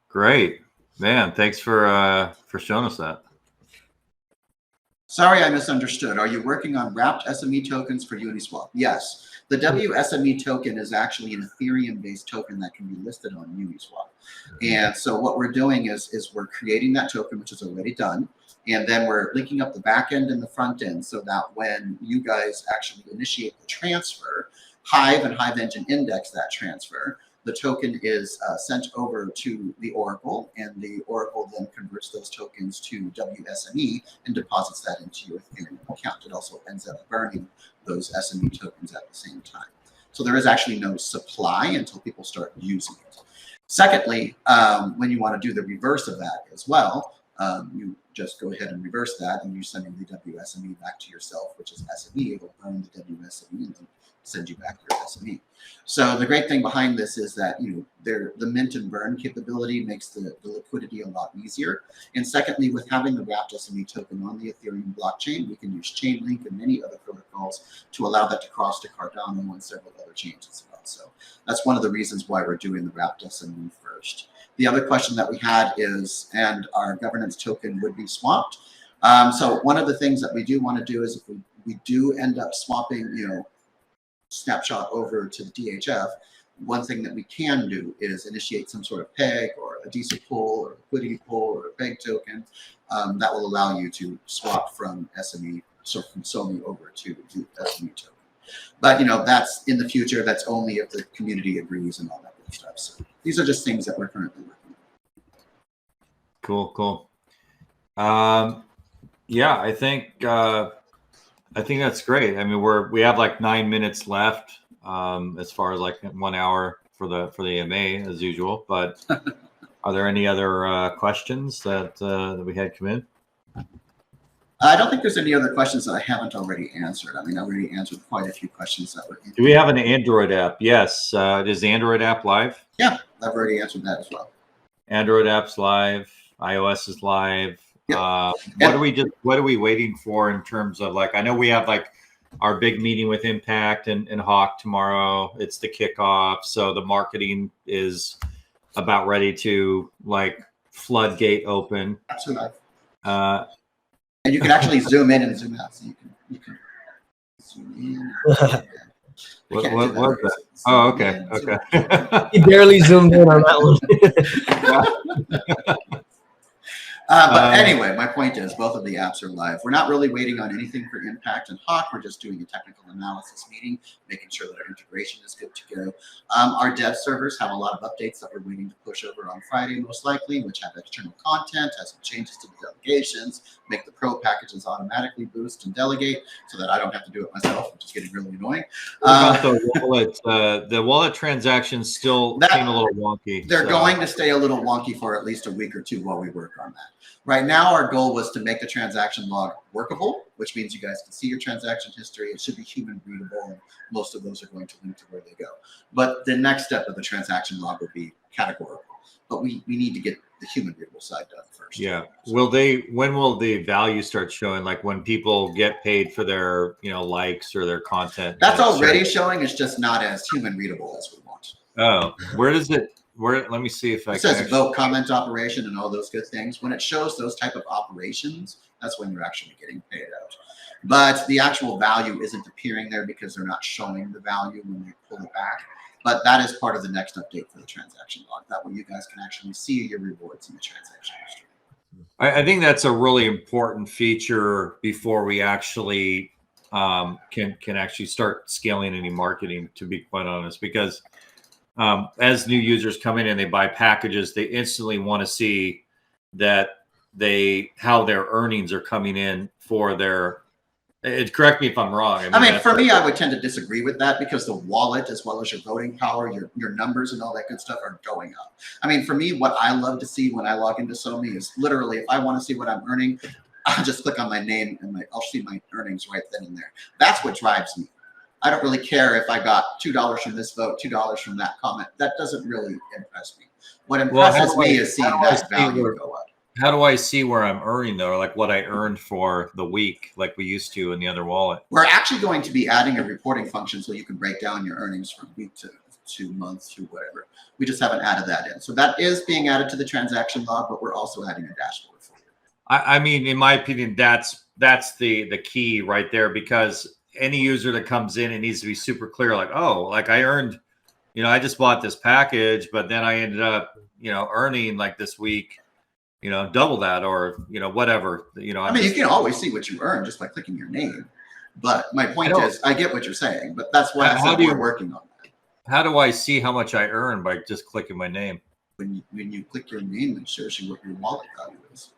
Great. Man, thanks for showing us that. Sorry, I misunderstood. Are you working on wrapped SME tokens for Uniswap? Yes. The WSME token is actually an Ethereum-based token that can be listed on Uniswap. And so what we're doing is we're creating that token, which is already done. And then we're linking up the back end and the front end so that when you guys actually initiate the transfer, Hive and Hive Engine index that transfer. The token is sent over to the Oracle, and the Oracle then converts those tokens to WSME and deposits that into your Ethereum account. It also ends up burning those SME tokens at the same time. So there is actually no supply until people start using it. Secondly, when you want to do the reverse of that as well, you just go ahead and reverse that, and you're sending the WSME back to yourself, which is SME. It'll burn the WSME and then send you back your SME. So the great thing behind this is that, you know, the mint and burn capability makes the liquidity a lot easier. And secondly, with having the wrapped SME token on the Ethereum blockchain, we can use Chainlink and many other protocols to allow that to cross to Cardano and several other chains as well. So that's one of the reasons why we're doing the wrapped SME first. The other question that we had is, and our governance token would be swapped. So one of the things that we do want to do is if we do end up swapping, you know, snapshot over to the DHF, one thing that we can do is initiate some sort of peg or a diesel pool or a liquidity pool or a peg token that will allow you to swap from SME, so from SoMee over to the SME token. But, you know, that's in the future. That's only if the community agrees and all that good stuff. So these are just things that we're currently working on. Cool, cool. Yeah, I think that's great. I mean, we have like 9 minutes left, as far as like 1 hour for the AMA as usual. But are there any other questions that we had come in? I don't think there's any other questions that I haven't already answered. I mean, I already answered quite a few questions that were. Do we have an Android app? Yes. Is the Android app live? Yeah, I've already answered that as well. Android app's live. iOS is live. Yep. What are we waiting for in terms of, like, I know we have like our big meeting with Impact and Hawk tomorrow. It's the kickoff. So the marketing is about ready to like floodgate open. Absolutely. And you can actually zoom in and zoom out. So you can zoom in. What was that? Oh, okay. Okay. He barely zoomed in on that one. But anyway, my point is both of the apps are live. We're not really waiting on anything for Impact and Hawk. We're just doing a technical analysis meeting, making sure that our integration is good to go. Our dev servers have a lot of updates that we're waiting to push over on Friday, most likely, which have external content, has some changes to the delegations, make the pro packages automatically boost and delegate so that I don't have to do it myself, which is getting really annoying. The wallet transactions still seem a little wonky. They're going to stay a little wonky for at least a week or two while we work on that. Right now, our goal was to make the transaction log workable, which means you guys can see your transaction history. It should be human readable, and most of those are going to link to where they go. But the next step of the transaction log will be categorical. But we need to get the human readable side done first. Yeah. When will the value start showing? Like when people get paid for their, you know, likes or their content? That's already showing. It's just not as human readable as we want. Oh, where does it? Let me see if I can. It says vote, comment operation, and all those good things. When it shows those type of operations, that's when you're actually getting paid out. But the actual value isn't appearing there because they're not showing the value when they pull it back. But that is part of the next update for the transaction log. That way you guys can actually see your rewards in the transaction history. I think that's a really important feature before we actually can actually start scaling any marketing, to be quite honest, because as new users come in and they buy packages, they instantly want to see that how their earnings are coming in for their. Correct me if I'm wrong. I mean, for me, I would tend to disagree with that because the wallet, as well as your voting power, your numbers and all that good stuff are going up. I mean, for me, what I love to see when I log into SoMee is literally, if I want to see what I'm earning, I'll just click on my name and I'll see my earnings right then and there. That's what drives me. I don't really care if I got $2 from this vote, $2 from that comment. That doesn't really impress me. What impresses me is seeing that value go up. How do I see where I'm earning though? Like what I earned for the week, like we used to in the other wallet? We're actually going to be adding a reporting function so you can break down your earnings from week to month to whatever. We just haven't added that in. So that is being added to the transaction log, but we're also adding a dashboard for you. I mean, in my opinion, that's the key right there, because any user that comes in, it needs to be super clear. Like, oh, like I earned, you know, I just bought this package, but then I ended up, you know, earning like this week, you know, double that, or, you know, whatever, you know. I mean, you can always see what you earn just by clicking your name. But my point is, I get what you're saying, but that's why I said we're working on that. How do I see how much I earn by just clicking my name? When you click your name, it shows you what your wallet value is.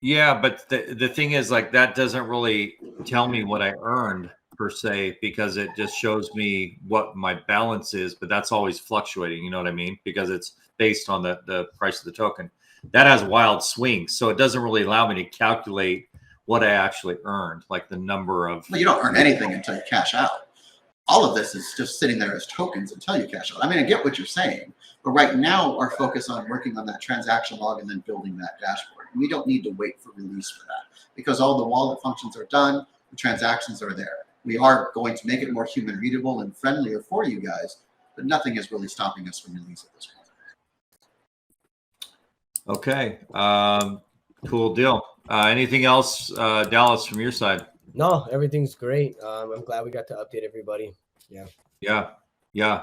Yeah, but the thing is, like, that doesn't really tell me what I earned per se, because it just shows me what my balance is, but that's always fluctuating, you know what I mean? Because it's based on the price of the token. That has wild swings, so it doesn't really allow me to calculate what I actually earned, like the number of. Well, you don't earn anything until you cash out. all of this is just sitting there as tokens until you cash out. I mean, I get what you're saying, but right now our focus on working on that transaction log and then building that dashboard. And we don't need to wait for release for that because all the wallet functions are done, the transactions are there. We are going to make it more human readable and friendlier for you guys, but nothing is really stopping us from release at this point. Okay. Cool deal. Anything else, Dallas, from your side? No, everything's great. I'm glad we got to update everybody. Yeah,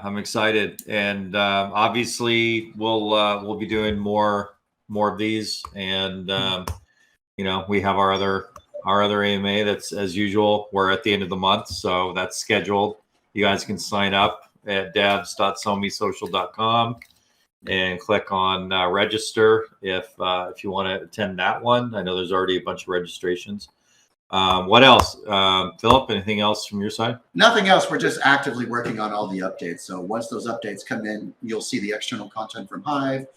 I'm excited, and obviously we'll be doing more of these, and we have our other AMA that's as usual. We're at the end of the month, so that's scheduled. You guys can sign up at devs.someesocial.com and click on register if you want to attend that one. I know there's already a bunch of registrations. What else? Philip, anything else from your side? Nothing else. We're just actively working on all the updates. So once those updates come in, you'll see the external content from Hive,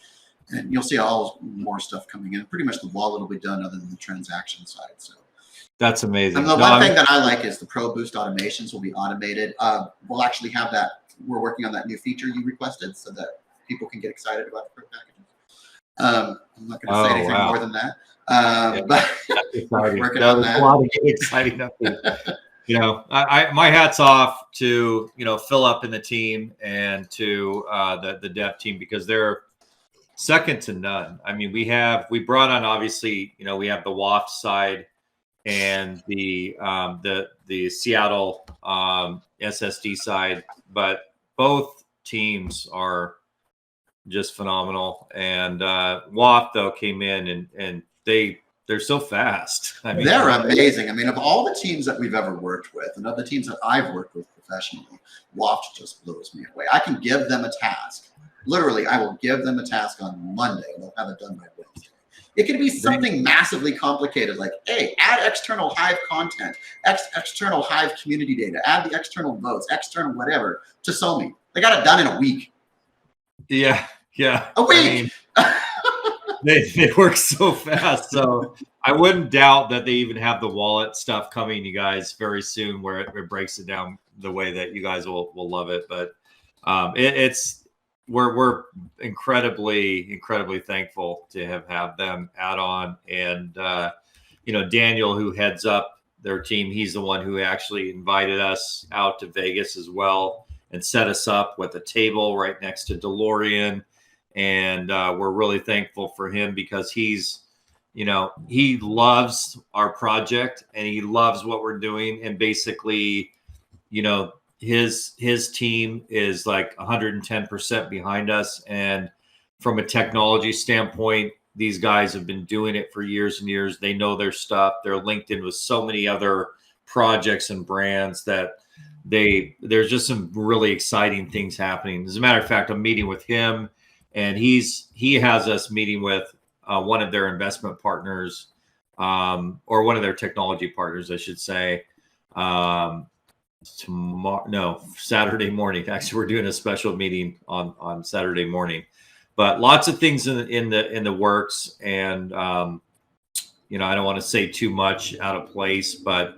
and you'll see all more stuff coming in. Pretty much the wallet will be done other than the transaction side. So that's amazing. And the one thing that I like is the Pro Boost automations will be automated. We'll actually have that. We're working on that new feature you requested so that people can get excited about the Pro packages. I'm not going to say anything more than that. But we're working on that. A lot of exciting updates. My hat's off to Philip and the team and to the dev team because they're second to none. I mean, we brought on, obviously, we have the WAFT side and the Seattle SSD side, but both teams are just phenomenal. And WAFT though came in and they're so fast. I mean, they're amazing. I mean, of all the teams that we've ever worked with and of the teams that I've worked with professionally, WAFT just blows me away. I can give them a task. Literally, I will give them a task on Monday and they'll have it done by Wednesday. It could be something massively complicated like, hey, add external Hive content, external Hive community data, add the external votes, external whatever to SoMee. They got it done in a week. Yeah. A week. I mean, they work so fast. So I wouldn't doubt that they even have the wallet stuff coming, you guys, very soon, where it breaks it down the way that you guys will love it. But we're incredibly thankful to have them add on. And Daniel, who heads up their team, he's the one who actually invited us out to Vegas as well and set us up with a table right next to DeLorean. And we're really thankful for him because he loves our project and he loves what we're doing. And basically, his team is like 110% behind us. And from a technology standpoint, these guys have been doing it for years and years. They know their stuff. They're linked in with so many other projects and brands that there's just some really exciting things happening. As a matter of fact, I'm meeting with him. And he has us meeting with one of their investment partners, or one of their technology partners, I should say, Saturday morning. Actually, we're doing a special meeting on Saturday morning. But lots of things in the works, and I don't want to say too much out of place, but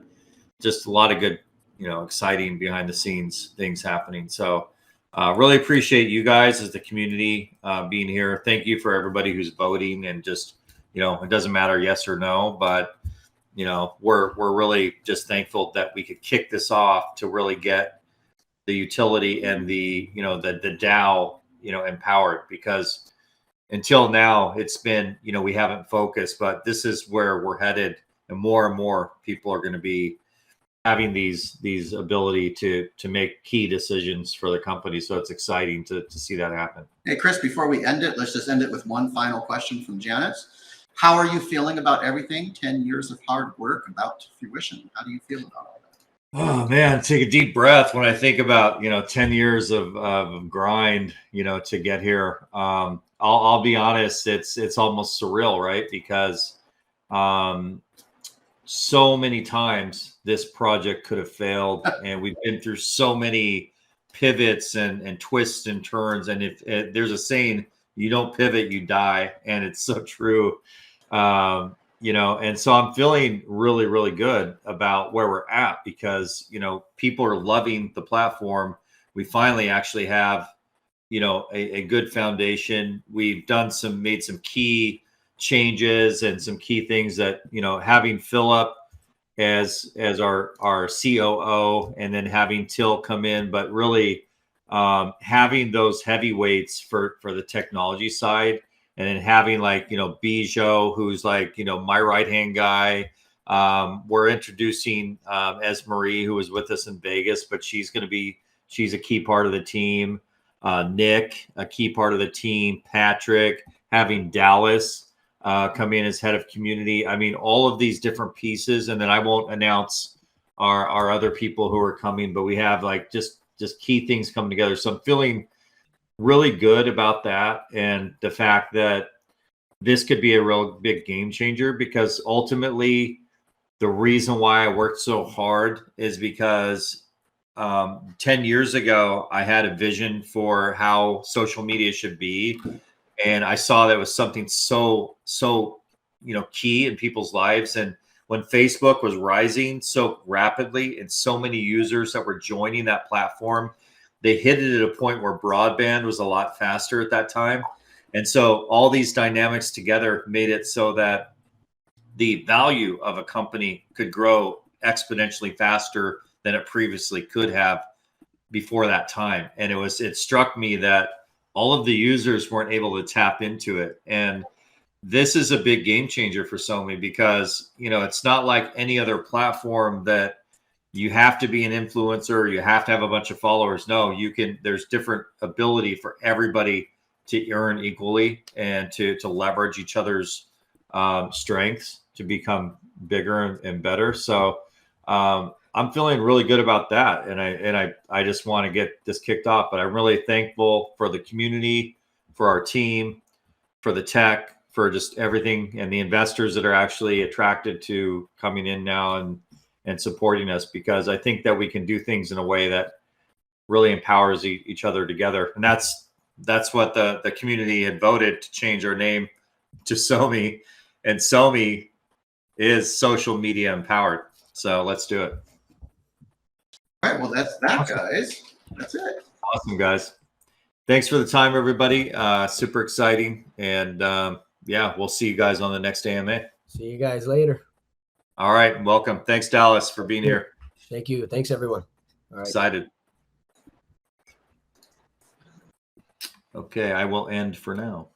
just a lot of good, exciting behind the scenes things happening. So. Really appreciate you guys as the community being here. Thank you for everybody who's voting, and just it doesn't matter yes or no, but we're really just thankful that we could kick this off to really get the utility and the DAO empowered, because until now it's been we haven't focused, but this is where we're headed, and more people are going to be having these ability to make key decisions for the company. So it's exciting to see that happen. Hey, Chris, before we end it, let's just end it with one final question from Janet. How are you feeling about everything? 10 years of hard work about to fruition. How do you feel about all that? Oh man, take a deep breath when I think about 10 years of grind to get here. I'll be honest, it's almost surreal, right? Because so many times this project could have failed, and we've been through so many pivots and twists and turns. And if there's a saying, you don't pivot, you die. And it's so true. and so I'm feeling really, really good about where we're at because, people are loving the platform. We finally actually have, a good foundation. We've made some key changes and some key things that, having Philip as our COO and then having Till come in, but really having those heavyweights for the technology side, and then having like Bijo, who's like my right hand guy. We're introducing Esmarie, who was with us in Vegas, but she's a key part of the team. Nick, a key part of the team. Patrick, having Dallas come in as head of community. I mean, all of these different pieces, and then I won't announce our other people who are coming, but we have like just key things coming together. So I'm feeling really good about that, and the fact that this could be a real big game changer, because ultimately the reason why I worked so hard is because 10 years ago, I had a vision for how social media should be. And I saw that it was something so key in people's lives. And when Facebook was rising so rapidly and so many users that were joining that platform, they hit it at a point where broadband was a lot faster at that time. And so all these dynamics together made it so that the value of a company could grow exponentially faster than it previously could have before that time. And it struck me that all of the users weren't able to tap into it. And this is a big game changer for SoMee, because, it's not like any other platform that you have to be an influencer, you have to have a bunch of followers. No, there's different ability for everybody to earn equally and to leverage each other's strengths to become bigger and better. So I'm feeling really good about that. And I just want to get this kicked off, but I'm really thankful for the community, for our team, for the tech, for just everything, and the investors that are actually attracted to coming in now and supporting us, because I think that we can do things in a way that really empowers each other together. And that's what the community had voted to change our name to SoMee, and SoMee is social media empowered. So let's do it. All right, well, that's that, guys. That's it. Awesome, guys. Thanks for the time, everybody. Super exciting. And we'll see you guys on the next AMA. See you guys later. All right. Welcome. Thanks, Dallas, for being here. Thank you. Thanks, everyone. All right. Excited. Okay, I will end for now.